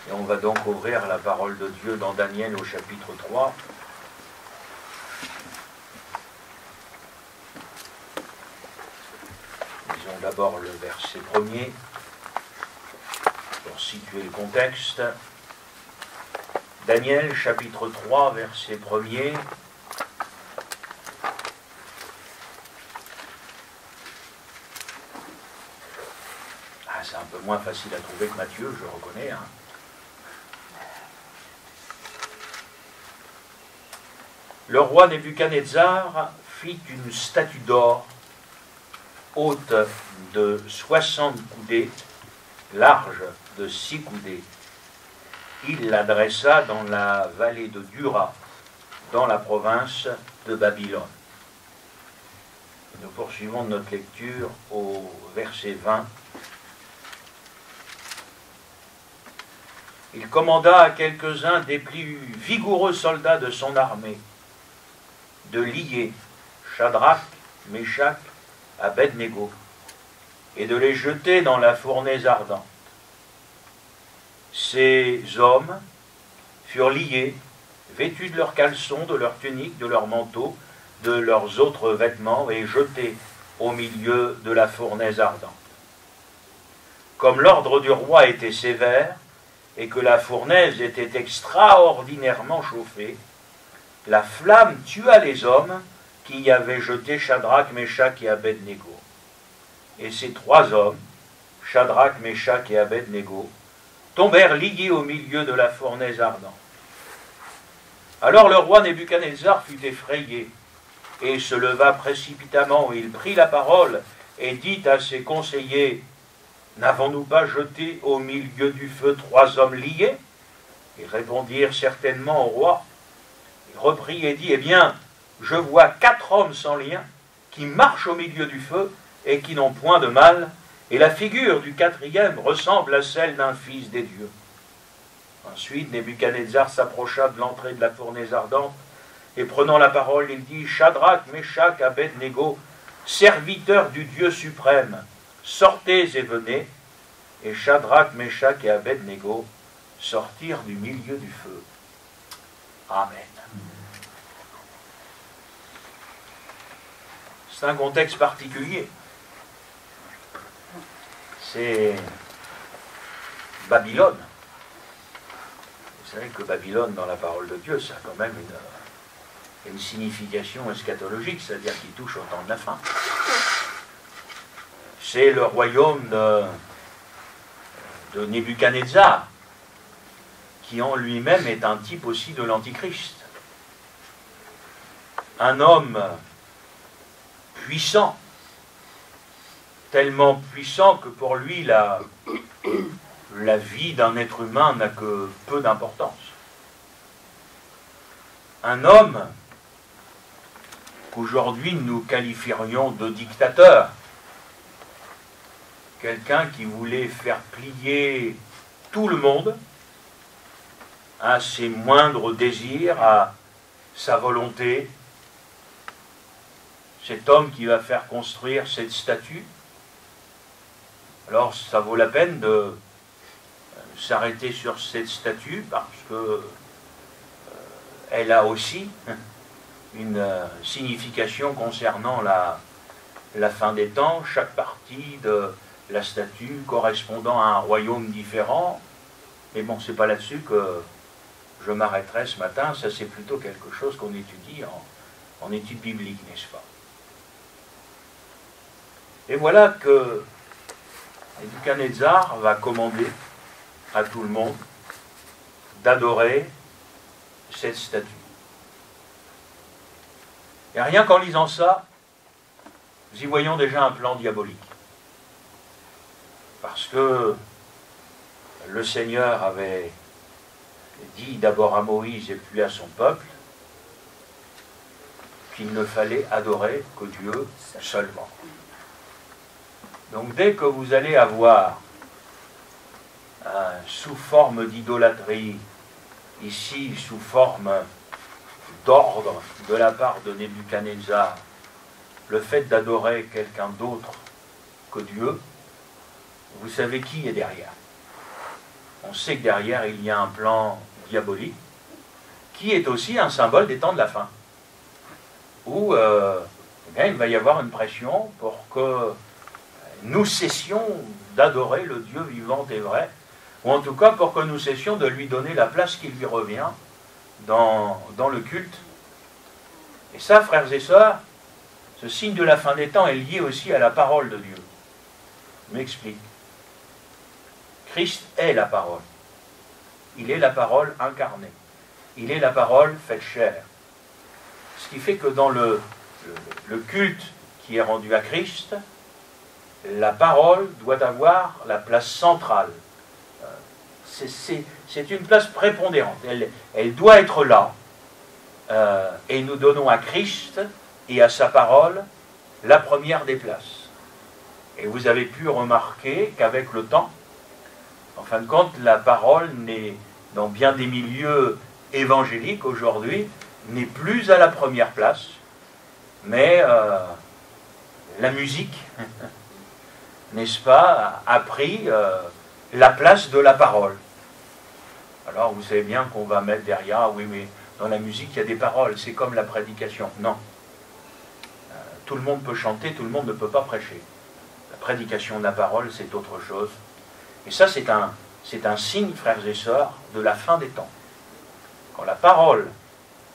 Et on va donc ouvrir la parole de Dieu dans Daniel au chapitre 3. Lisons d'abord le verset 1er pour situer le contexte. Daniel chapitre 3, verset 1er. C'est un peu moins facile à trouver que Matthieu, je reconnais. Le roi Nebuchadnezzar fit une statue d'or haute de 60 coudées, large de 6 coudées. Il la dressa dans la vallée de Dura, dans la province de Babylone. Nous poursuivons notre lecture au verset 20. Il commanda à quelques-uns des plus vigoureux soldats de son armée de lier Shadrach, Meshach, Abednego et de les jeter dans la fournaise ardente. Ces hommes furent liés, vêtus de leurs caleçons, de leurs tuniques, de leurs manteaux, de leurs autres vêtements et jetés au milieu de la fournaise ardente. Comme l'ordre du roi était sévère, et que la fournaise était extraordinairement chauffée, la flamme tua les hommes qui y avaient jeté Shadrach, Meshach et Abednego. Et ces 3 hommes, Shadrach, Meshach et Abednego, tombèrent liés au milieu de la fournaise ardente. Alors le roi Nebuchadnezzar fut effrayé et se leva précipitamment. Il prit la parole et dit à ses conseillers: N'avons-nous pas jeté au milieu du feu 3 hommes liés? Ils répondirent certainement au roi. Il reprit et dit: Eh bien, je vois 4 hommes sans lien qui marchent au milieu du feu et qui n'ont point de mal, et la figure du 4e ressemble à celle d'un fils des dieux. Ensuite, Nebuchadnezzar s'approcha de l'entrée de la fournaise ardente et prenant la parole, il dit: Shadrach, Meshach, Abednego, serviteurs du Dieu suprême, sortez et venez. Et Shadrach, Meshach et Abednego sortirent du milieu du feu. Amen. C'est un contexte particulier. C'est Babylone. Vous savez que Babylone, dans la parole de Dieu, ça a quand même une signification eschatologique, c'est-à-dire qui touche au temps de la fin. C'est le royaume de Nebuchadnezzar, qui en lui-même est un type aussi de l'Antichrist. Un homme puissant, tellement puissant que pour lui la vie d'un être humain n'a que peu d'importance. Un homme qu'aujourd'hui nous qualifierions de dictateur, quelqu'un qui voulait faire plier tout le monde à ses moindres désirs, à sa volonté. Cet homme qui va faire construire cette statue, alors ça vaut la peine de s'arrêter sur cette statue parce que elle a aussi une signification concernant la fin des temps, chaque partie de la statue correspondant à un royaume différent. Mais bon, c'est pas là-dessus que je m'arrêterai ce matin, ça c'est plutôt quelque chose qu'on étudie en étude biblique, n'est-ce pas? Et voilà que Nebuchadnezzar va commander à tout le monde d'adorer cette statue. Et rien qu'en lisant ça, nous y voyons déjà un plan diabolique. Parce que le Seigneur avait dit d'abord à Moïse et puis à son peuple qu'il ne fallait adorer que Dieu seulement. Donc dès que vous allez avoir sous forme d'idolâtrie, ici sous forme d'ordre de la part de Nebuchadnezzar, le fait d'adorer quelqu'un d'autre que Dieu, vous savez qui est derrière. on sait que derrière il y a un plan diabolique, qui est aussi un symbole des temps de la fin, où eh bien, il va y avoir une pression pour que nous cessions d'adorer le Dieu vivant et vrai, ou en tout cas pour que nous cessions de lui donner la place qui lui revient dans le culte. Et ça, frères et sœurs, ce signe de la fin des temps est lié aussi à la parole de Dieu. Je m'explique. Christ est la parole. Il est la parole incarnée. Il est la parole faite chair. Ce qui fait que dans le culte qui est rendu à Christ, la parole doit avoir la place centrale. C'est une place prépondérante. Elle doit être là. Et nous donnons à Christ et à sa parole la première des places. Et vous avez pu remarquer qu'avec le temps, en fin de compte, la parole n'est, dans bien des milieux évangéliques aujourd'hui, n'est plus à la première place, mais la musique, n'est-ce pas, a pris la place de la parole. Alors vous savez bien qu'on va mettre derrière, ah oui, mais dans la musique il y a des paroles, c'est comme la prédication. Non. Tout le monde peut chanter, tout le monde ne peut pas prêcher. La prédication de la parole, c'est autre chose. Et ça, c'est un signe, frères et sœurs, de la fin des temps. Quand la parole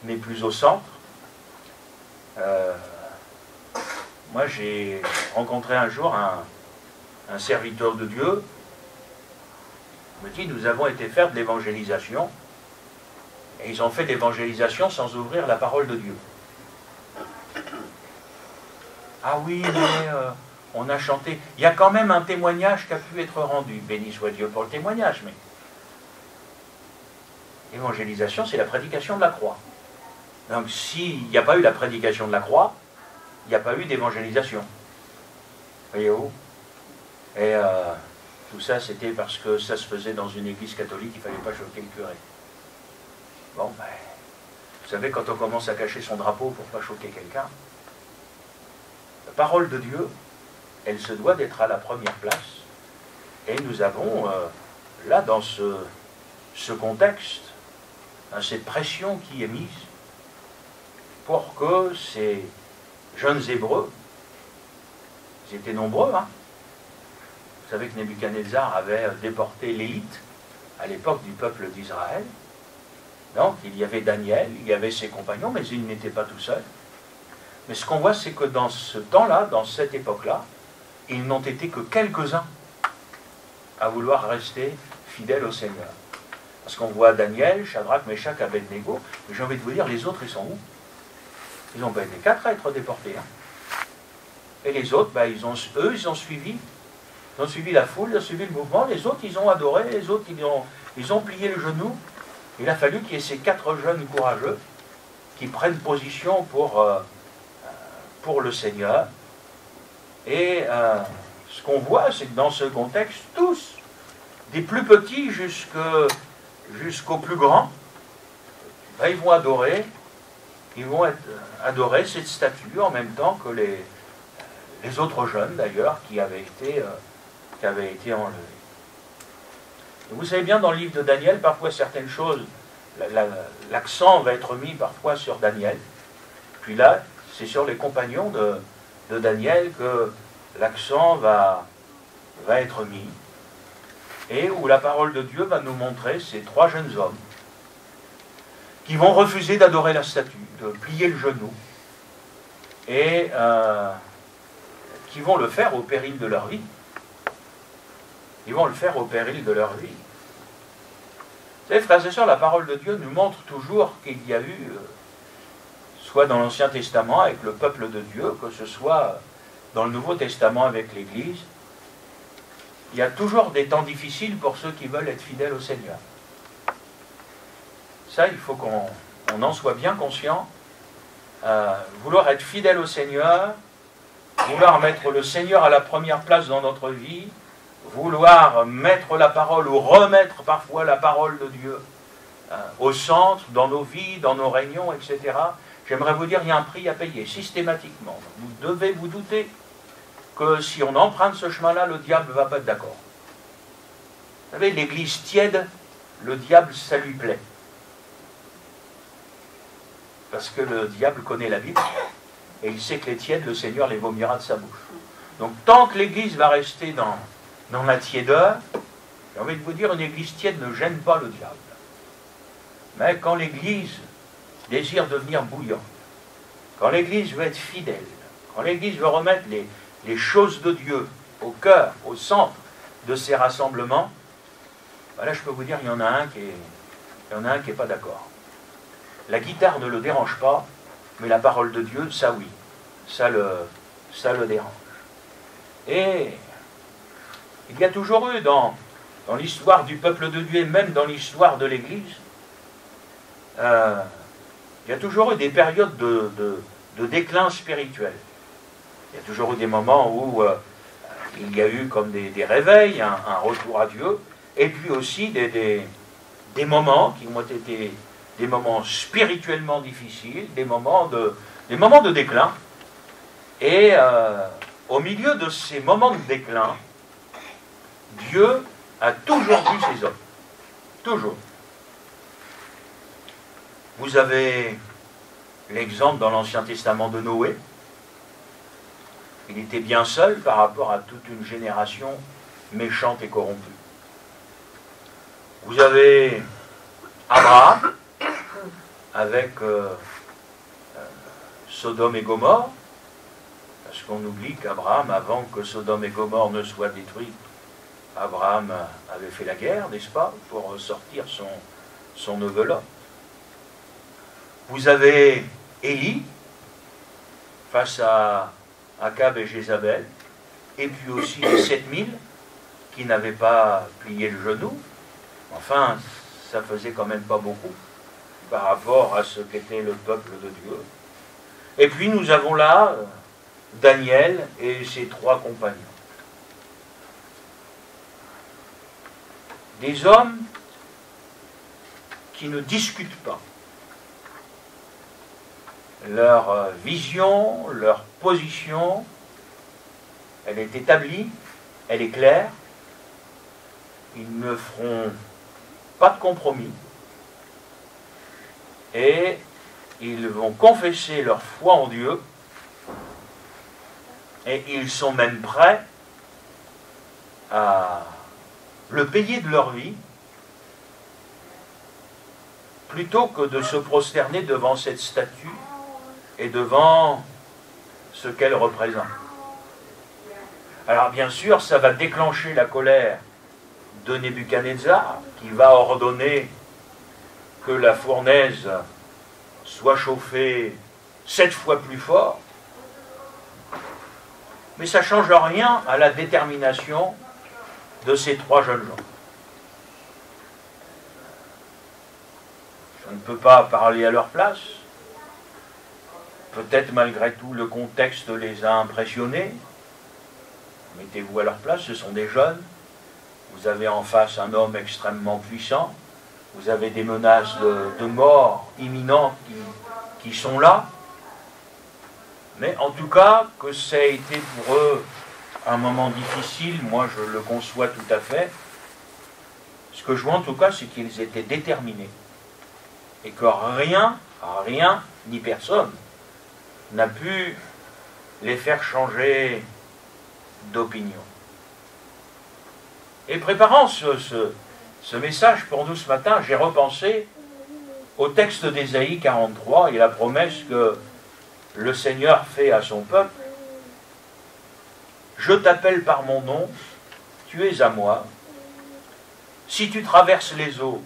n'est plus au centre, moi j'ai rencontré un jour un serviteur de Dieu. Il me dit, nous avons été faire de l'évangélisation, et ils ont fait de l'évangélisation sans ouvrir la parole de Dieu. Ah oui, mais on a chanté. Il y a quand même un témoignage qui a pu être rendu. Béni soit Dieu pour le témoignage, mais l'évangélisation, c'est la prédication de la croix. Donc s'il n'y a pas eu la prédication de la croix, il n'y a pas eu d'évangélisation. Voyez-vous? Et tout ça, c'était parce que ça se faisait dans une église catholique, il ne fallait pas choquer le curé. Bon, ben, vous savez, quand on commence à cacher son drapeau pour ne pas choquer quelqu'un, la parole de Dieu, elle se doit d'être à la première place. Et nous avons, là, dans ce contexte, cette pression qui est mise pour que ces jeunes Hébreux, ils étaient nombreux, hein. Vous savez que Nebuchadnezzar avait déporté l'élite à l'époque du peuple d'Israël. Donc, il y avait Daniel, il y avait ses compagnons, mais il n'était pas tout seul. Mais ce qu'on voit, c'est que dans ce temps-là, dans cette époque-là, ils n'ont été que quelques-uns à vouloir rester fidèles au Seigneur. Parce qu'on voit Daniel, Shadrach, Meshach, Abednego, mais j'ai envie de vous dire, les autres, ils sont où? Ils n'ont pas été 4 à être déportés. Hein. Et les autres, ben, ils ont suivi. Ils ont suivi la foule, ils ont suivi le mouvement. Les autres, ils ont adoré. Les autres, ils ont plié le genou. Il a fallu qu'il y ait ces 4 jeunes courageux qui prennent position pour le Seigneur. Et ce qu'on voit, c'est que dans ce contexte, tous, des plus petits jusqu'aux plus grands, ben, ils vont adorer cette statue en même temps que les autres jeunes, d'ailleurs, qui avaient été enlevés. Et vous savez bien, dans le livre de Daniel, parfois certaines choses, l'accent va être mis parfois sur Daniel. Puis là, c'est sur les compagnons de Daniel que l'accent va être mis. Et où la parole de Dieu va nous montrer ces 3 jeunes hommes qui vont refuser d'adorer la statue, de plier le genou, et qui vont le faire au péril de leur vie. Ils vont le faire au péril de leur vie. Vous savez, frères et sœurs, la parole de Dieu nous montre toujours qu'il y a eu, soit dans l'Ancien Testament avec le peuple de Dieu, que ce soit dans le Nouveau Testament avec l'Église, il y a toujours des temps difficiles pour ceux qui veulent être fidèles au Seigneur. Ça, il faut qu'on en soit bien conscient. Vouloir être fidèle au Seigneur, vouloir mettre le Seigneur à la première place dans notre vie, vouloir mettre la parole ou remettre parfois la parole de Dieu au centre, dans nos vies, dans nos réunions, etc. J'aimerais vous dire, il y a un prix à payer, systématiquement. Vous devez vous douter que si on emprunte ce chemin-là, le diable ne va pas être d'accord. savez, l'église tiède, le diable, ça lui plaît. Parce que le diable connaît la Bible, et il sait que les tièdes, le Seigneur les vomira de sa bouche. Donc tant que l'église va rester dans la tiédeur, j'ai envie de vous dire, une église tiède ne gêne pas le diable. Mais quand l'église désire devenir bouillante, quand l'église veut être fidèle, quand l'église veut remettre les choses de Dieu au cœur, au centre de ses rassemblements, ben là je peux vous dire, il y en a un qui est pas d'accord. La guitare ne le dérange pas, mais la parole de Dieu, ça oui, ça le dérange. Et il y a toujours eu dans l'histoire du peuple de Dieu, et même dans l'histoire de l'Église, il y a toujours eu des périodes de déclin spirituel. Il y a toujours eu des moments où il y a eu comme des réveils, un retour à Dieu, et puis aussi des moments qui ont été des moments spirituellement difficiles, des moments de déclin. Et au milieu de ces moments de déclin, Dieu a toujours vu ses hommes. Toujours. Vous avez l'exemple dans l'Ancien Testament de Noé. Il était bien seul par rapport à toute une génération méchante et corrompue. Vous avez Abraham avec Sodome et Gomorrhe, parce qu'on oublie qu'Abraham, avant que Sodome et Gomorrhe ne soient détruits, Abraham avait fait la guerre, n'est-ce pas, pour sortir son neveu Lot. Vous avez Élie face à Akab et Jézabel, et puis aussi les 7000 qui n'avaient pas plié le genou. Enfin, ça faisait quand même pas beaucoup par rapport à ce qu'était le peuple de Dieu. Et puis nous avons là Daniel et ses 3 compagnons. Des hommes qui ne discutent pas. Leur vision, leur position, elle est établie, elle est claire. Ils ne feront pas de compromis. Et ils vont confesser leur foi en Dieu. Et ils sont même prêts à le payer de leur vie, plutôt que de se prosterner devant cette statue et devant ce qu'elle représente. Alors bien sûr, ça va déclencher la colère de Nebuchadnezzar, qui va ordonner que la fournaise soit chauffée 7 fois plus fort. Mais ça ne change rien à la détermination de ces 3 jeunes gens. Je ne peux pas parler à leur place. Peut-être malgré tout le contexte les a impressionnés. Mettez-vous à leur place, ce sont des jeunes. Vous avez en face un homme extrêmement puissant. Vous avez des menaces de mort imminentes qui sont là. Mais en tout cas, que ça a été pour eux un moment difficile, moi je le conçois tout à fait. Ce que je vois en tout cas, c'est qu'ils étaient déterminés. Et que rien, ni personne, n'a pu les faire changer d'opinion. Et préparant ce message pour nous ce matin, j'ai repensé au texte d'Ésaïe 43 et la promesse que le Seigneur fait à son peuple. Je t'appelle par mon nom, tu es à moi. Si tu traverses les eaux,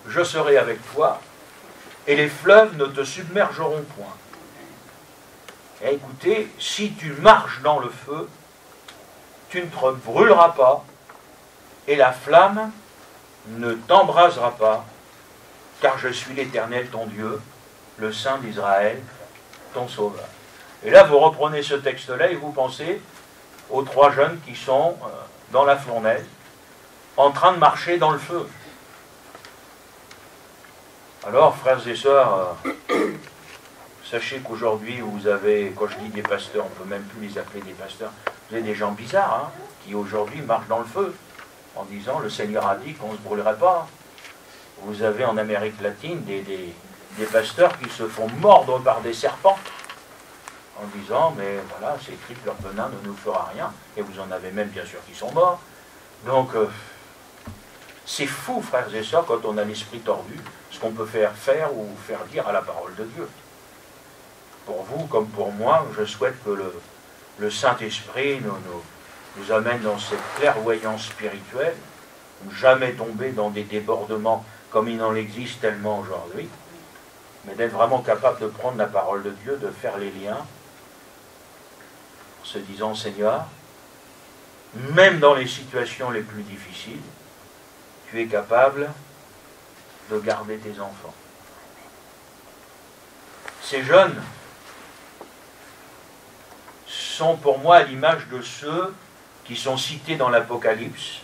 je serai avec toi, et les fleuves ne te submergeront point. Et écoutez, si tu marches dans le feu, tu ne te brûleras pas, et la flamme ne t'embrasera pas, car je suis l'Éternel ton Dieu, le Saint d'Israël, ton Sauveur. Et là, vous reprenez ce texte-là et vous pensez aux 3 jeunes qui sont dans la fournaise, en train de marcher dans le feu. Alors, frères et sœurs, sachez qu'aujourd'hui, vous avez, quand je dis des pasteurs, on ne peut même plus les appeler des pasteurs, vous avez des gens bizarres, qui aujourd'hui marchent dans le feu. en disant le Seigneur a dit qu'on ne se brûlerait pas. Vous avez en Amérique latine des pasteurs qui se font mordre par des serpents en disant mais voilà, c'est écrit que leur venin ne nous fera rien. Et vous en avez même bien sûr qui sont morts. Donc c'est fou, frères et sœurs, quand on a l'esprit tordu, ce qu'on peut faire ou faire dire à la parole de Dieu. Pour vous comme pour moi, je souhaite que le Saint-Esprit nous amène dans cette clairvoyance spirituelle, jamais tomber dans des débordements comme il en existe tellement aujourd'hui, mais d'être vraiment capable de prendre la parole de Dieu, de faire les liens, en se disant, Seigneur, même dans les situations les plus difficiles, tu es capable de garder tes enfants. Ces jeunes sont pour moi à l'image de ceux qui sont cités dans l'Apocalypse,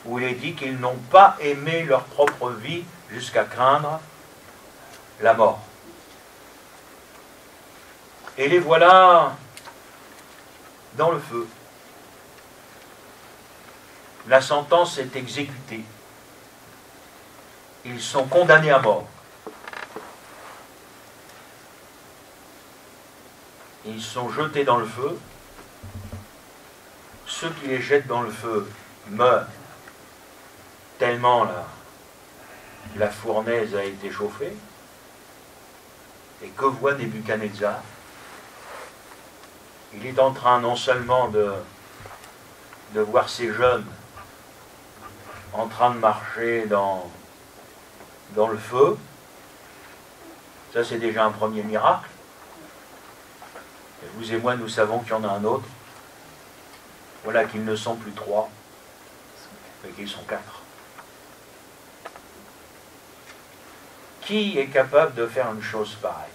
où il est dit qu'ils n'ont pas aimé leur propre vie jusqu'à craindre la mort. Et les voilà dans le feu. La sentence est exécutée. Ils sont condamnés à mort. Ils sont jetés dans le feu. Ceux qui les jettent dans le feu meurent tellement la fournaise a été chauffée. Et que voit Nebuchadnezzar? Il est en train non seulement de voir ces jeunes en train de marcher dans le feu, ça c'est déjà un premier miracle. Et vous et moi, nous savons qu'il y en a un autre. Voilà qu'ils ne sont plus 3, mais qu'ils sont 4. Qui est capable de faire une chose pareille?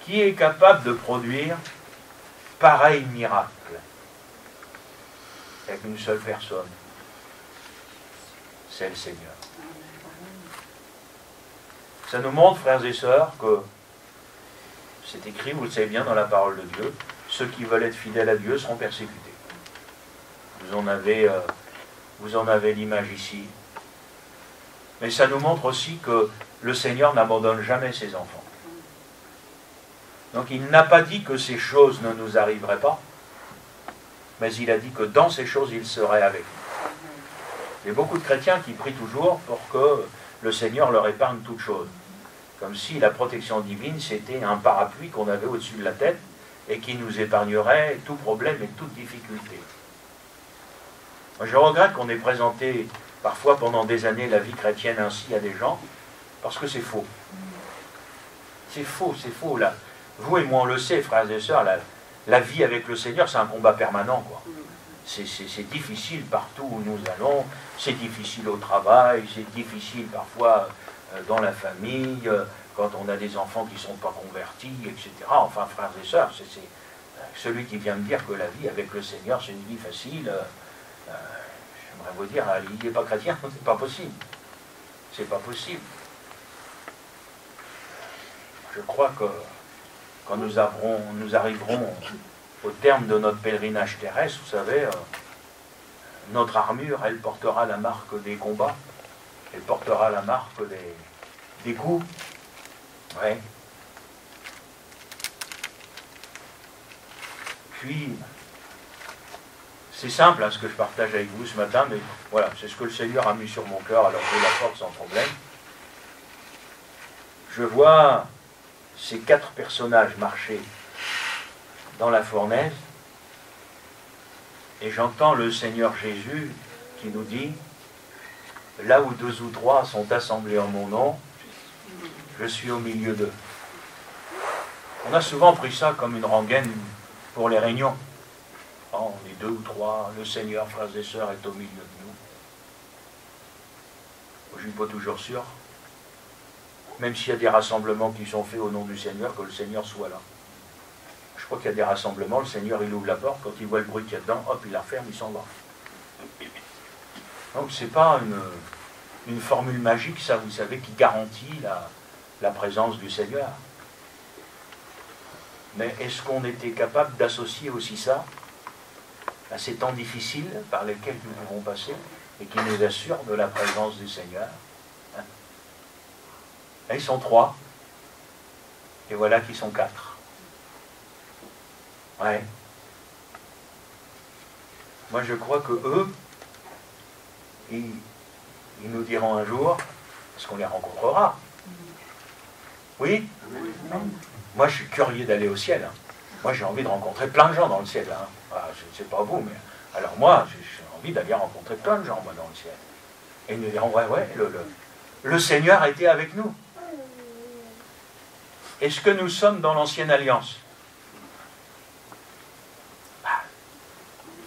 Qui est capable de produire pareil miracle? Avec une seule personne. C'est le Seigneur. Ça nous montre, frères et sœurs, que c'est écrit, vous le savez bien, dans la parole de Dieu, ceux qui veulent être fidèles à Dieu seront persécutés. Vous en avez l'image ici. Mais ça nous montre aussi que le Seigneur n'abandonne jamais ses enfants. Donc il n'a pas dit que ces choses ne nous arriveraient pas, mais il a dit que dans ces choses, il serait avec nous. Il y a beaucoup de chrétiens qui prient toujours pour que le Seigneur leur épargne toutes choses. Comme si la protection divine, c'était un parapluie qu'on avait au-dessus de la tête et qui nous épargnerait tout problème et toute difficulté. Moi, je regrette qu'on ait présenté parfois pendant des années la vie chrétienne ainsi à des gens, parce que c'est faux. C'est faux là. Vous et moi on le sait, frères et sœurs, la vie avec le Seigneur, c'est un combat permanent, quoi. C'est difficile partout où nous allons, c'est difficile au travail, c'est difficile parfois dans la famille, quand on a des enfants qui ne sont pas convertis, etc. Enfin, frères et sœurs, c'est celui qui vient me dire que la vie avec le Seigneur, c'est une vie facile, j'aimerais vous dire, il n'est pas chrétien, c'est pas possible. C'est pas possible. Je crois que quand nous arriverons au terme de notre pèlerinage terrestre, vous savez, notre armure, elle portera la marque des combats, elle portera la marque des coups. Ouais. Puis, c'est simple ce que je partage avec vous ce matin, mais voilà, c'est ce que le Seigneur a mis sur mon cœur, alors je l'apporte sans problème. Je vois ces 4 personnages marcher dans la fournaise, et j'entends le Seigneur Jésus qui nous dit, là où 2 ou 3 sont assemblés en mon nom, je suis au milieu d'eux. On a souvent pris ça comme une rengaine pour les réunions. Oh, on est 2 ou 3, le Seigneur, frères et sœurs, est au milieu de nous. Je ne suis pas toujours sûr, même s'il y a des rassemblements qui sont faits au nom du Seigneur, que le Seigneur soit là. Je crois qu'il y a des rassemblements, le Seigneur il ouvre la porte, quand il voit le bruit qu'il y a dedans, hop, il la referme, il s'en va. Donc ce n'est pas une formule magique, ça, vous savez, qui garantit la présence du Seigneur. Mais est-ce qu'on était capable d'associer aussi ça à ces temps difficiles par lesquels nous devons passer et qui nous assurent de la présence du Seigneur. Là, ils sont 3, et voilà qu'ils sont 4. Ouais. Moi, je crois que eux, ils nous diront un jour, parce qu'on les rencontrera. Oui? Moi, je suis curieux d'aller au ciel. Hein. Moi, j'ai envie de rencontrer plein de gens dans le ciel. Hein. Ah, je ne sais pas vous, mais... Alors moi, j'ai envie d'aller rencontrer plein de gens, moi, dans le ciel. Et ils nous diront, ouais, le Seigneur était avec nous. Est-ce que nous sommes dans l'Ancienne Alliance?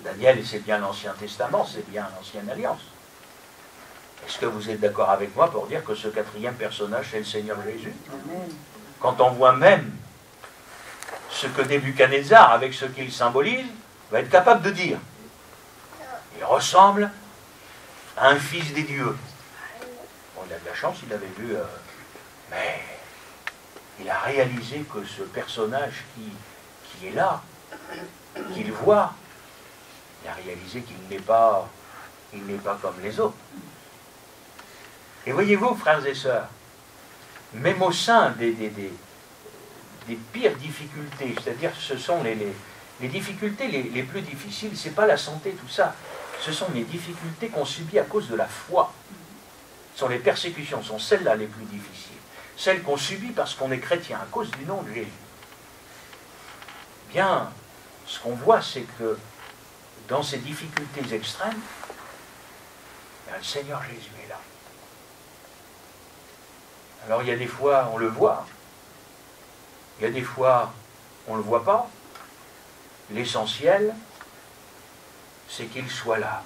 Daniel, c'est bien l'Ancien Testament, c'est bien l'Ancienne Alliance. Est-ce que vous êtes d'accord avec moi pour dire que ce 4e personnage, c'est le Seigneur Jésus? Amen. Quand on voit même ce que Nebuchadnezzar, avec ce qu'il symbolise, va être capable de dire. Il ressemble à un fils des dieux. Bon, il a de la chance, il avait vu... mais il a réalisé que ce personnage qui est là, qu'il voit, il a réalisé qu'il n'est pas comme les autres. Et voyez-vous, frères et sœurs, même au sein des pires difficultés, c'est-à-dire ce sont les difficultés les plus difficiles, ce n'est pas la santé, tout ça, ce sont les difficultés qu'on subit à cause de la foi. Ce sont les persécutions, ce sont celles-là les plus difficiles. Celles qu'on subit parce qu'on est chrétien, à cause du nom de Jésus. Bien, ce qu'on voit, c'est que dans ces difficultés extrêmes, le Seigneur Jésus est là. Alors il y a des fois, on le voit. Il y a des fois, on ne le voit pas. L'essentiel, c'est qu'il soit là.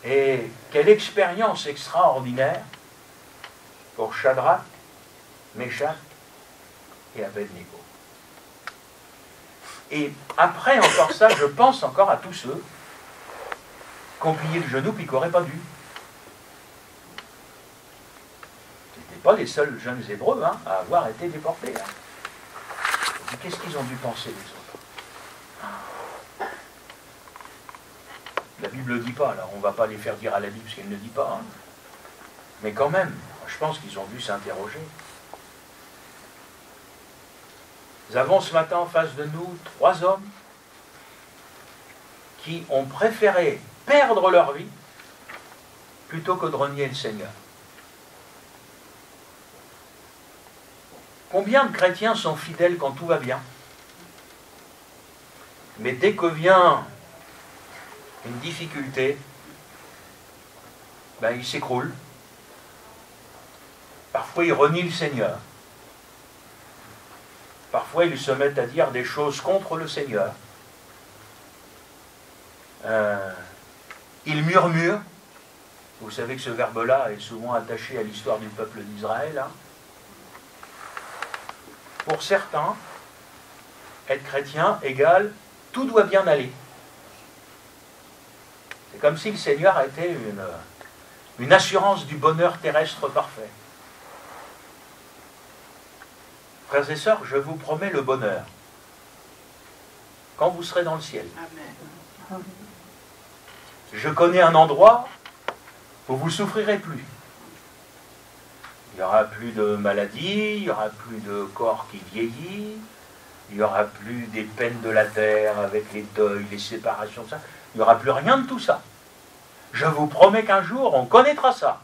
Et quelle expérience extraordinaire pour Shadrach, Meshach et Abednego. Et après encore ça, je pense encore à tous ceux qui ont plié le genou puis qui n'auraient pas dû. Ce n'étaient pas les seuls jeunes Hébreux à avoir été déportés. Qu'est-ce qu'ils ont dû penser les autres? La Bible ne le dit pas, alors on ne va pas les faire dire à la Bible ce qu'elle ne dit pas. Mais quand même, je pense qu'ils ont dû s'interroger. Nous avons ce matin en face de nous 3 hommes qui ont préféré perdre leur vie plutôt que de renier le Seigneur. Combien de chrétiens sont fidèles quand tout va bien? Mais dès que vient une difficulté, ben, ils s'écroulent. Parfois, ils renient le Seigneur. Parfois, ils se mettent à dire des choses contre le Seigneur. Ils murmurent. Vous savez que ce verbe-là est souvent attaché à l'histoire du peuple d'Israël. Pour certains, être chrétien égale tout doit bien aller. C'est comme si le Seigneur était une assurance du bonheur terrestre parfait. Frères et sœurs, je vous promets le bonheur quand vous serez dans le ciel. Amen. Je connais un endroit où vous ne souffrirez plus. Il n'y aura plus de maladies, il n'y aura plus de corps qui vieillit, il n'y aura plus des peines de la terre avec les deuils, les séparations, ça. Il n'y aura plus rien de tout ça. Je vous promets qu'un jour, on connaîtra ça.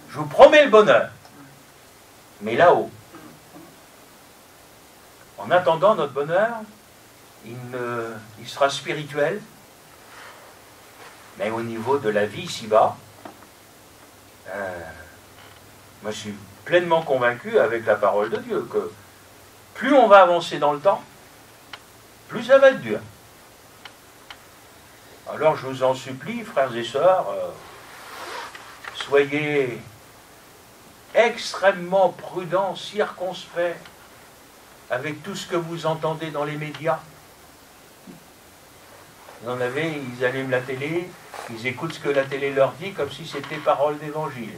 Je vous promets le bonheur. Mais là-haut, en attendant notre bonheur, il sera spirituel, mais au niveau de la vie ici-bas, moi je suis pleinement convaincu avec la parole de Dieu que plus on va avancer dans le temps, plus ça va être dur. Alors je vous en supplie, frères et sœurs, soyez extrêmement prudents, circonspects avec tout ce que vous entendez dans les médias. Vous en avez, ils allument la télé, ils écoutent ce que la télé leur dit comme si c'était parole d'évangile.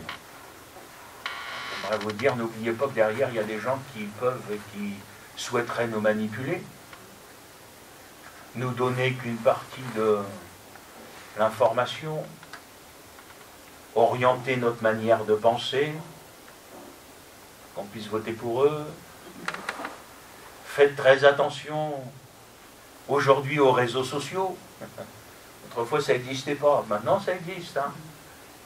J'aimerais vous dire, n'oubliez pas que derrière, il y a des gens qui peuvent et qui souhaiteraient nous manipuler. nous donner qu'une partie de l'information, orienter notre manière de penser, qu'on puisse voter pour eux. Faites très attention aujourd'hui aux réseaux sociaux. Autrefois ça n'existait pas, maintenant ça existe. Hein.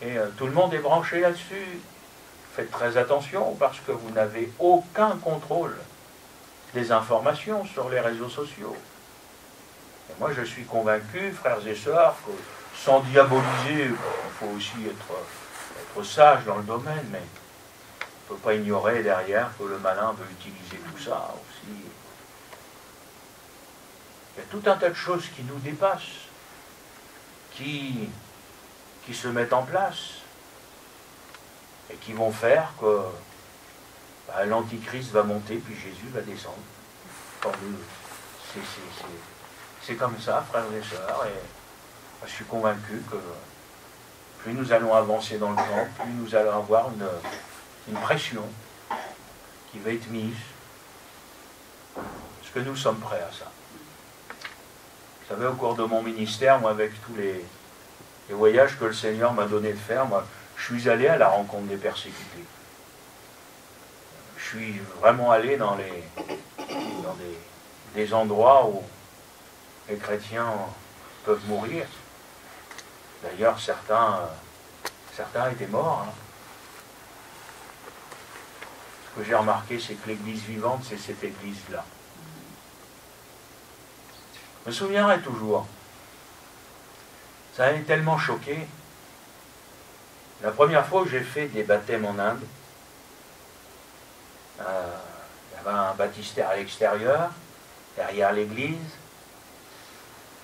Et tout le monde est branché là-dessus. Faites très attention parce que vous n'avez aucun contrôle des informations sur les réseaux sociaux. Et moi je suis convaincu, frères et sœurs, que sans diaboliser, il faut aussi être sage dans le domaine, mais on ne peut pas ignorer derrière que le malin veut utiliser tout ça aussi. Il y a tout un tas de choses qui nous dépassent, qui se mettent en place et qui vont faire que l'Antichrist va monter puis Jésus va descendre. C'est comme ça, frères et sœurs, et je suis convaincu que plus nous allons avancer dans le temps, plus nous allons avoir une pression qui va être mise. Est-ce que nous sommes prêts à ça? Vous savez, au cours de mon ministère, moi, avec tous les voyages que le Seigneur m'a donné de faire, moi, je suis allé à la rencontre des persécutés. Je suis vraiment allé dans des endroits où les chrétiens peuvent mourir. D'ailleurs, certains étaient morts. Hein. Ce que j'ai remarqué, c'est que l'église vivante, c'est cette église-là. Je me souviendrai toujours. Ça m'avait tellement choqué. La première fois que j'ai fait des baptêmes en Inde, il y avait un baptistère à l'extérieur, derrière l'église,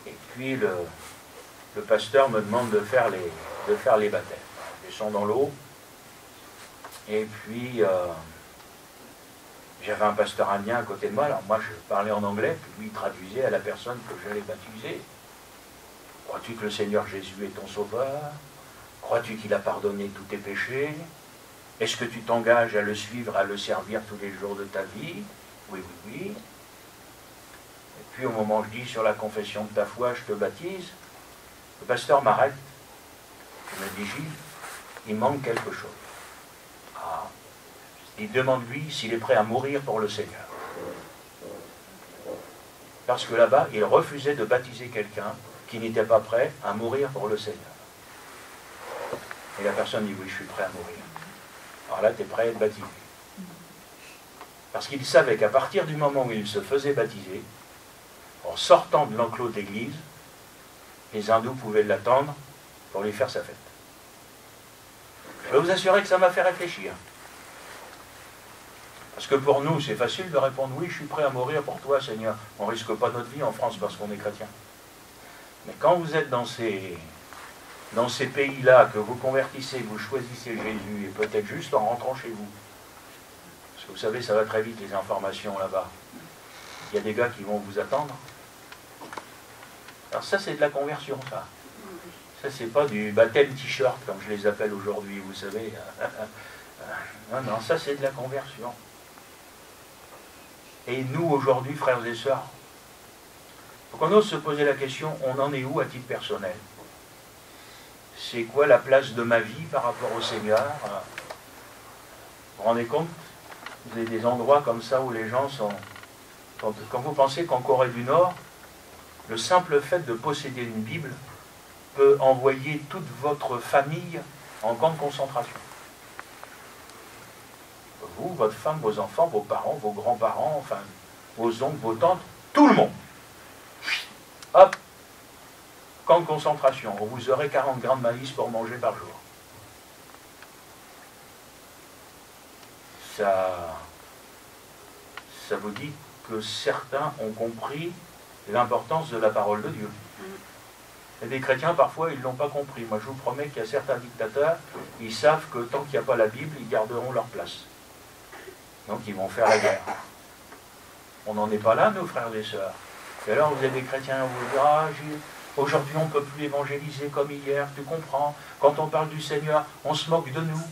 et puis le pasteur me demande de faire les baptêmes. Je descends dans l'eau, et puis j'avais un pasteur indien à côté de moi, alors moi je parlais en anglais, puis lui il traduisait à la personne que j'allais baptiser. Crois-tu que le Seigneur Jésus est ton sauveur? Crois-tu qu'il a pardonné tous tes péchés? Est-ce que tu t'engages à le suivre, à le servir tous les jours de ta vie? Oui, oui, oui. Et puis au moment où je dis sur la confession de ta foi, je te baptise, le pasteur m'arrête. Il me dit, Gilles, il manque quelque chose. Ah. Il demande-lui s'il est prêt à mourir pour le Seigneur. Parce que là-bas, il refusait de baptiser quelqu'un qui n'était pas prêt à mourir pour le Seigneur. Et la personne dit, oui, je suis prêt à mourir. Alors là, tu es prêt à être baptisé. Parce qu'il savait qu'à partir du moment où il se faisait baptiser, en sortant de l'enclos de l'église, les hindous pouvaient l'attendre pour lui faire sa fête. Je peux vous assurer que ça m'a fait réfléchir. Parce que pour nous, c'est facile de répondre, oui, je suis prêt à mourir pour toi, Seigneur. On ne risque pas notre vie en France parce qu'on est chrétien. Mais quand vous êtes dans ces pays-là, que vous convertissez, vous choisissez Jésus, et peut-être juste en rentrant chez vous, parce que vous savez, ça va très vite les informations là-bas, il y a des gars qui vont vous attendre. Alors ça, c'est de la conversion, ça. Ça, c'est pas du baptême t-shirt, comme je les appelle aujourd'hui, vous savez. Non, non, ça, c'est de la conversion. Et nous, aujourd'hui, frères et sœurs, il faut qu'on ose se poser la question, on en est où à titre personnel? C'est quoi la place de ma vie par rapport au Seigneur? Vous vous rendez compte? Vous avez des endroits comme ça où les gens sont... Quand vous pensez qu'en Corée du Nord, le simple fait de posséder une Bible peut envoyer toute votre famille en camp de concentration. Vous, votre femme, vos enfants, vos parents, vos grands-parents, enfin, vos oncles, vos tantes, tout le monde. Hop, camp de concentration. Vous aurez 40 grammes de maïs pour manger par jour. Ça vous dit que certains ont compris l'importance de la parole de Dieu. Et des chrétiens, parfois, ils ne l'ont pas compris. Moi, je vous promets qu'il y a certains dictateurs, ils savent que tant qu'il n'y a pas la Bible, ils garderont leur place. Donc, ils vont faire la guerre. On n'en est pas là, nos frères et sœurs. Et alors, vous avez des chrétiens, vous dites, ah, aujourd'hui, on ne peut plus évangéliser comme hier, tu comprends. Quand on parle du Seigneur, on se moque de nous. Vous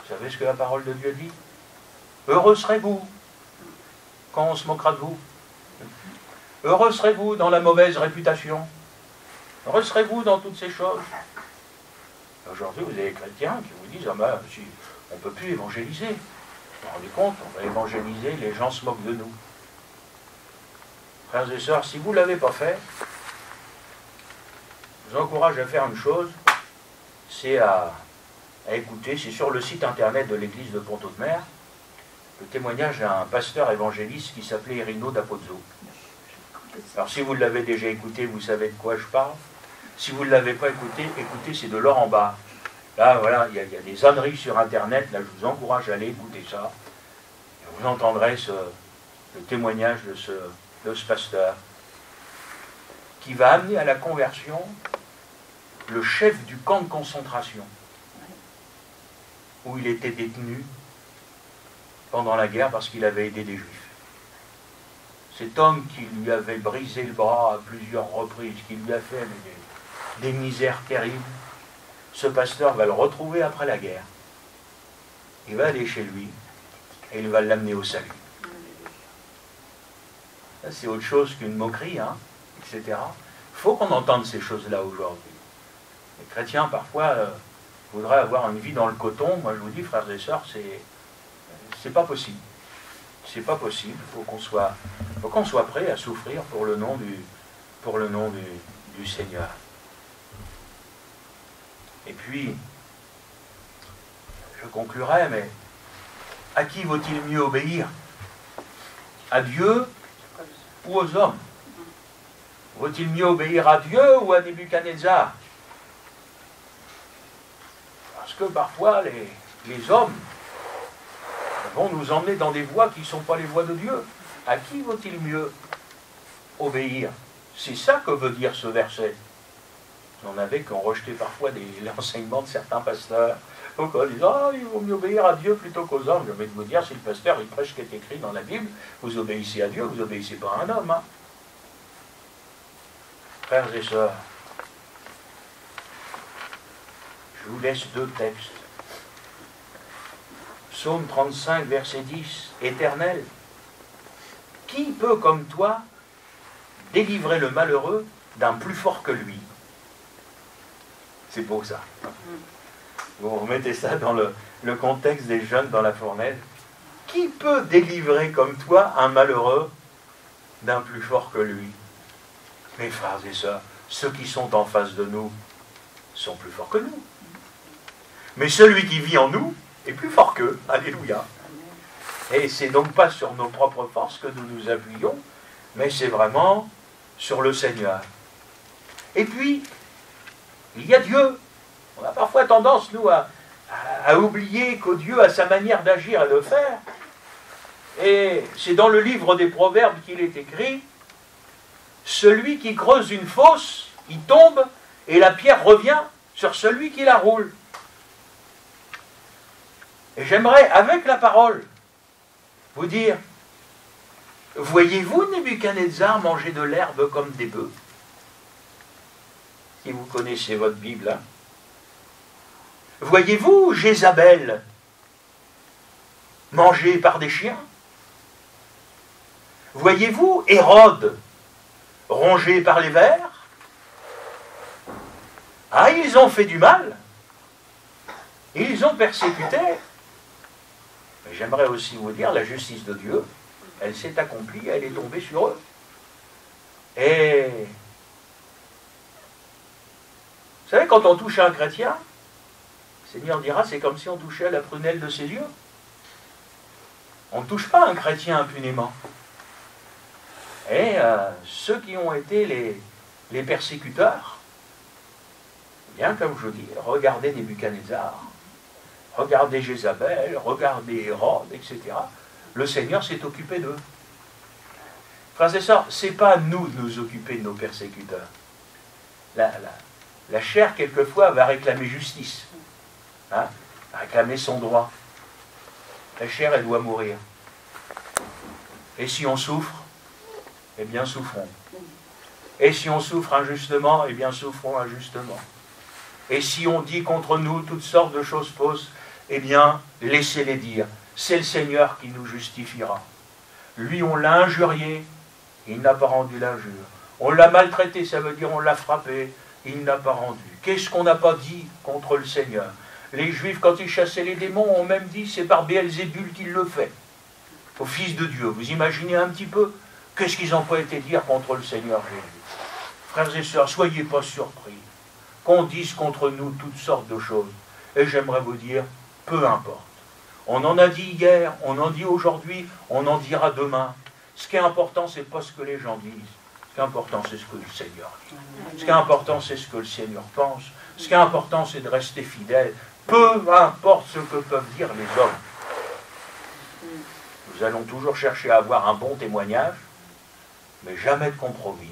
savez ce que la parole de Dieu dit? Heureux serez-vous quand on se moquera de vous. Heureux serez-vous dans la mauvaise réputation. Heureux serez-vous dans toutes ces choses. Aujourd'hui, vous avez des chrétiens qui vous disent, ah ben, si, on ne peut plus évangéliser. Vous vous rendez compte, on va évangéliser, les gens se moquent de nous. Frères et sœurs, si vous ne l'avez pas fait, je vous encourage à faire une chose, c'est à écouter, c'est sur le site internet de l'église de Pont-Audemer, le témoignage d'un pasteur évangéliste qui s'appelait Irino d'Apozzo. Alors si vous l'avez déjà écouté, vous savez de quoi je parle. Si vous ne l'avez pas écouté, écoutez, c'est de l'or en bas. Là, voilà, il y a des âneries sur internet, là je vous encourage à aller écouter ça. Et vous entendrez le témoignage de ce pasteur qui va amener à la conversion le chef du camp de concentration où il était détenu pendant la guerre parce qu'il avait aidé des juifs. Cet homme qui lui avait brisé le bras à plusieurs reprises, qui lui a fait des misères terribles, ce pasteur va le retrouver après la guerre. Il va aller chez lui et il va l'amener au salut. Ça, c'est autre chose qu'une moquerie, hein, etc. Il faut qu'on entende ces choses-là aujourd'hui. Les chrétiens, parfois, voudraient avoir une vie dans le coton. Moi, je vous dis, frères et sœurs, c'est pas possible. C'est pas possible. Il faut qu'on soit prêt à souffrir pour le nom du Seigneur. Et puis, je conclurai, mais à qui vaut-il mieux obéir? À Dieu ou aux hommes? Vaut-il mieux obéir à Dieu ou à Nebuchadnezzar? Parce que parfois, les hommes vont nous emmener dans des voies qui ne sont pas les voies de Dieu. À qui vaut-il mieux obéir? C'est ça que veut dire ce verset. Il y en avait qui ont rejeté parfois l'enseignement de certains pasteurs. Donc on dit, ah, il vaut mieux obéir à Dieu plutôt qu'aux hommes. Je vais vous dire, si le pasteur il prêche ce qui est écrit dans la Bible, vous obéissez à Dieu, vous n'obéissez pas à un homme. Hein. Frères et sœurs, je vous laisse deux textes. Psaume 35, verset 10. Éternel, qui peut comme toi délivrer le malheureux d'un plus fort que lui? C'est beau ça. Vous remettez ça dans le contexte des jeunes dans la fournaise. Qui peut délivrer comme toi un malheureux d'un plus fort que lui? Mes frères et sœurs, ceux qui sont en face de nous sont plus forts que nous. Mais celui qui vit en nous est plus fort qu'eux. Alléluia. Et c'est donc pas sur nos propres forces que nous nous appuyons, mais c'est vraiment sur le Seigneur. Et puis, il y a Dieu. On a parfois tendance, nous, à oublier que Dieu a sa manière d'agir et de faire. Et c'est dans le livre des Proverbes qu'il est écrit, celui qui creuse une fosse, il tombe, et la pierre revient sur celui qui la roule. Et j'aimerais, avec la parole, vous dire, voyez-vous Nebuchadnezzar manger de l'herbe comme des bœufs? Si vous connaissez votre Bible, hein. Voyez-vous Jézabel manger par des chiens? Voyez-vous Hérode rongé par les vers? Ah, ils ont fait du mal. Ils ont persécuté. Mais j'aimerais aussi vous dire, la justice de Dieu, elle s'est accomplie, elle est tombée sur eux. Et vous savez, quand on touche à un chrétien, le Seigneur dira, c'est comme si on touchait à la prunelle de ses yeux. On ne touche pas un chrétien impunément. Et ceux qui ont été les persécuteurs, bien comme je dis, regardez Nebuchadnezzar, regardez Jézabel, regardez Hérode, etc. Le Seigneur s'est occupé d'eux. Frères et sœurs, ce n'est pas à nous de nous occuper de nos persécuteurs. La chair, quelquefois, va réclamer justice, hein, va réclamer son droit. La chair, elle doit mourir. Et si on souffre, eh bien souffrons. Et si on souffre injustement, eh bien souffrons injustement. Et si on dit contre nous toutes sortes de choses fausses, eh bien laissez-les dire. C'est le Seigneur qui nous justifiera. Lui, on l'a injurié, il n'a pas rendu l'injure. On l'a maltraité, ça veut dire on l'a frappé, il n'a pas rendu. Qu'est-ce qu'on n'a pas dit contre le Seigneur? Les Juifs, quand ils chassaient les démons, ont même dit c'est par Béelzébul qu'il le fait, au Fils de Dieu. Vous imaginez un petit peu? Qu'est-ce qu'ils n'ont pas été dire contre le Seigneur Jésus? Frères et sœurs, soyez pas surpris qu'on dise contre nous toutes sortes de choses. Et j'aimerais vous dire, peu importe. On en a dit hier, on en dit aujourd'hui, on en dira demain. Ce qui est important, c'est pas ce que les gens disent. Ce qui est important, c'est ce que le Seigneur dit. Ce qui est important, c'est ce que le Seigneur pense. Ce qui est important, c'est de rester fidèle. Peu importe ce que peuvent dire les hommes. Nous allons toujours chercher à avoir un bon témoignage, mais jamais de compromis.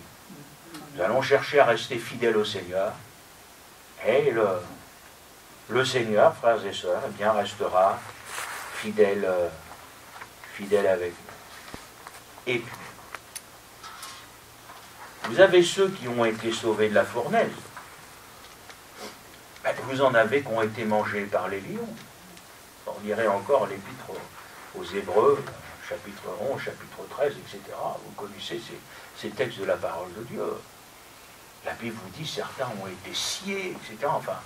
Nous allons chercher à rester fidèles au Seigneur. Et le Seigneur, frères et sœurs, eh bien, restera fidèle avec nous. Et puis, vous avez ceux qui ont été sauvés de la fournaise. Ben, vous en avez qui ont été mangés par les lions. On dirait encore l'épître aux Hébreux, chapitre 11, chapitre 13, etc. Vous connaissez ces textes de la parole de Dieu. La Bible vous dit certains ont été sciés, etc. Enfin,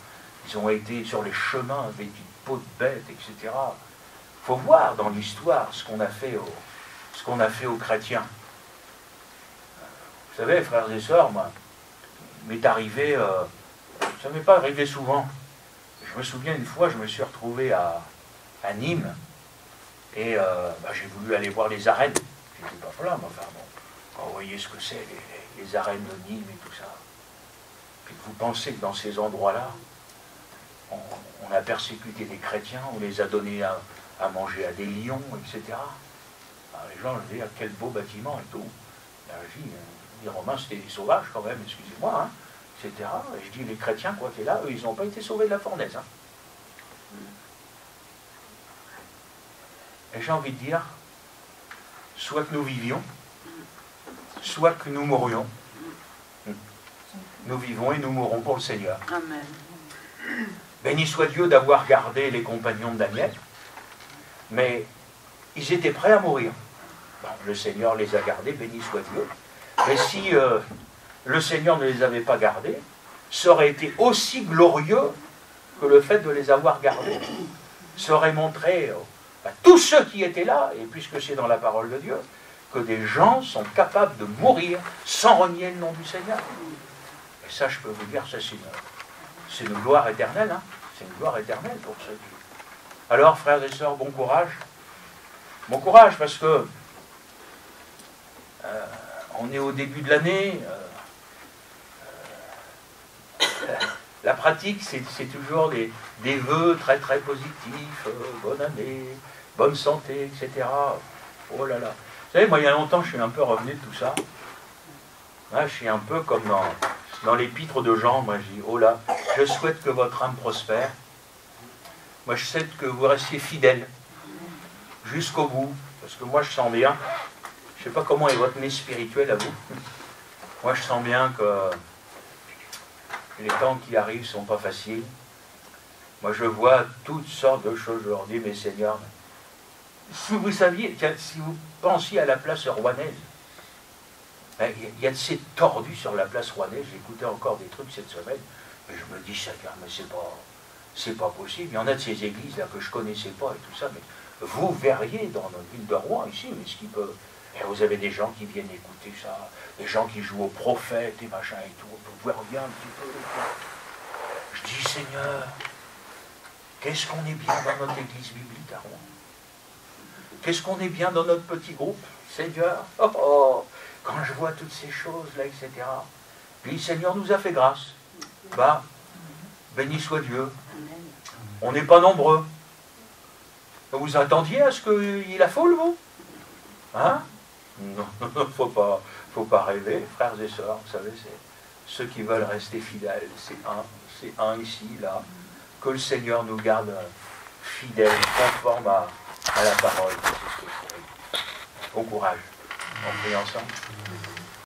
ils ont été sur les chemins vêtus de peau de bête, etc. Il faut voir dans l'histoire ce qu'on a fait aux chrétiens. Vous savez, frères et sœurs, moi, il m'est arrivé, ça ne m'est pas arrivé souvent. Je me souviens une fois, je me suis retrouvé à Nîmes, et j'ai voulu aller voir les arènes. Je n'étais pas là, mais enfin bon, quand vous voyez ce que c'est, les arènes de Nîmes et tout ça. Puis vous pensez que dans ces endroits-là, on a persécuté des chrétiens, on les a donnés à manger à des lions, etc. Alors les gens disaient, quel beau bâtiment et tout. Les Romains, c'était des sauvages quand même, excusez-moi, hein, etc. Et je dis, les chrétiens, quoi qu'il est là, eux, ils n'ont pas été sauvés de la fournaise. Hein. Et j'ai envie de dire, soit que nous vivions, soit que nous mourions. Nous vivons et nous mourrons pour le Seigneur. Amen. Béni soit Dieu d'avoir gardé les compagnons de Daniel, mais ils étaient prêts à mourir. Bon, le Seigneur les a gardés, béni soit Dieu. Mais si le Seigneur ne les avait pas gardés, ça aurait été aussi glorieux que le fait de les avoir gardés. Ça aurait montré à tous ceux qui étaient là, et puisque c'est dans la parole de Dieu, que des gens sont capables de mourir sans renier le nom du Seigneur. Et ça, je peux vous dire, ça c'est une gloire éternelle. Hein. C'est une gloire éternelle pour ceux qui... Alors, frères et sœurs, bon courage. Bon courage, parce que on est au début de l'année. La pratique, c'est toujours des vœux très très positifs. Bonne année, bonne santé, etc. Oh là là. Vous savez, moi, il y a longtemps, je suis un peu revenu de tout ça. Là, je suis un peu comme dans l'épître de Jean. Moi, je dis, oh là, je souhaite que votre âme prospère. Moi, je souhaite que vous restiez fidèles jusqu'au bout. Parce que moi, je sens bien, je ne sais pas comment est votre nez spirituel à vous. Moi, je sens bien que les temps qui arrivent ne sont pas faciles. Moi, je vois toutes sortes de choses. Je leur dis, mais Seigneur, si vous saviez, si vous pensiez à la place rouennaise, il y a de ces tordus sur la place rouennaise. J'écoutais encore des trucs cette semaine, et je me dis, Seigneur, mais c'est pas possible. Il y en a de ces églises là que je ne connaissais pas et tout ça, mais vous verriez dans notre ville de Rouen ici, mais ce qui peut... Et vous avez des gens qui viennent écouter ça, des gens qui jouent aux prophètes et machin et tout. Vous pouvez regarder un petit peu. Je dis, Seigneur, qu'est-ce qu'on est bien dans notre église biblique à Rouen? Qu'est-ce qu'on est bien dans notre petit groupe, Seigneur? Oh, oh, quand je vois toutes ces choses-là, etc. Puis le Seigneur nous a fait grâce. Bah, béni soit Dieu. On n'est pas nombreux. Vous attendiez à ce qu'il la foule, vous? Hein? Non, faut pas rêver, frères et sœurs. Vous savez, c'est ceux qui veulent rester fidèles. C'est un ici, là. Que le Seigneur nous garde fidèles, conformes à la parole. Bon courage. On prie ensemble.